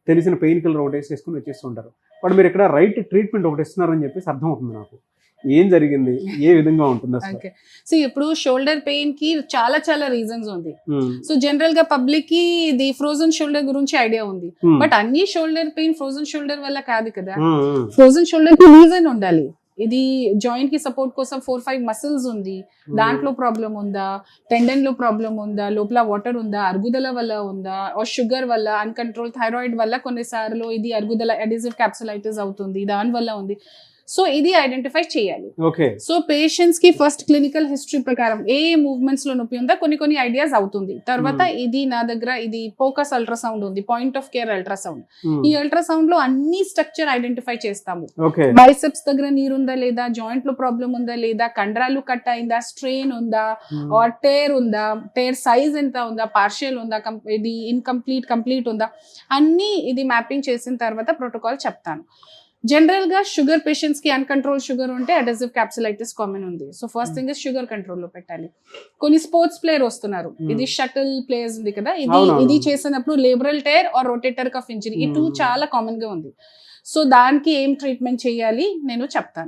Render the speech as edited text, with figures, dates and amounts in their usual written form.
తెలిసిన pain killer ఒకటి వేసేసుకుని వచ్చేస్తుంటారు. బట్ మీరు ఇక్కడ రైట్ ట్రీట్మెంట్ ఒకటి ఇస్తున్నారని చెప్పేసి అర్థమవుతుంది నాకు. ఏం జరిగింది, ఏ విధంగా ఉంటుంది అసలు? సో ఇప్పుడు షోల్డర్ పెయిన్ కి చాలా చాలా రీజన్స్ ఉంది. సో జనరల్ గా పబ్లిక్ కి ఇది ఫ్రోజన్ షోల్డర్ గురించి ఐడియా ఉంది, బట్ అన్ని షోల్డర్ పెయిన్ ఫ్రోజన్ షోల్డర్ వల్ల కాదు కదా. ఫ్రోజన్ షోల్డర్ కి రీజన్ ఉండాలి. ఇది జాయింట్ కి సపోర్ట్ కోసం 4-5 మసిల్స్ ఉంది, దాంట్లో ప్రాబ్లం ఉందా, టెండన్ లో ప్రాబ్లం ఉందా, లోపల వాటర్ ఉందా, అరుగుదల వల్ల ఉందా, షుగర్ వల్ల, అన్కంట్రోల్ థైరాయిడ్ వల్ల కొన్నిసార్లు ఇది అరుగుదల అడిజివ్ క్యాప్సులైటిస్ అవుతుంది, దాని వల్ల ఉంది. సో ఇది ఐడెంటిఫై చేయాలి. సో పేషెంట్స్ కి ఫస్ట్ క్లినికల్ హిస్టరీ ప్రకారం ఏ మూవ్మెంట్స్ లో నొప్పి ఉందా కొన్ని ఐడియాస్ అవుతుంది. తర్వాత ఇది నా దగ్గర ఇది ఫోకస్ అల్ట్రాసౌండ్ ఉంది, పాయింట్ ఆఫ్ కేర్ అల్ట్రాసౌండ్. ఈ అల్ట్రాసౌండ్ లో అన్ని స్ట్రక్చర్ ఐడెంటిఫై చేస్తాము. బైసెప్స్ దగ్గర నీరుందా లేదా, జాయింట్ లో ప్రాబ్లం ఉందా లేదా, కండరాలు కట్ అయిందా, స్ట్రెయిన్ ఉందా, ఆర్ టేర్ ఉందా, టేర్ సైజ్ ఎంత ఉందా, పార్షియల్ ఉందా, ఇది ఇన్కంప్లీట్ కంప్లీట్ ఉందా, అన్ని ఇది మ్యాపింగ్ చేసిన తర్వాత ప్రోటోకాల్ చెప్తాను. జనరల్ గా షుగర్ పేషెంట్స్ కి అన్కంట్రోల్ షుగర్ ఉంటే అడెసివ్ క్యాప్సులైటిస్ కామన్ ఉంది. So first thing is sugar control లో పెట్టాలి. కొన్ని స్పోర్ట్స్ ప్లేయర్ వస్తున్నారు, ఇది షటిల్ ప్లేయర్స్ ఉంది కదా, ఇది చేసినప్పుడు labral tear or rotator cuff injury, ఈ 2 చాలా కామన్ గా ఉంది. సో దానికి ఏం ట్రీట్మెంట్ చేయాలి నేను చెప్తాను.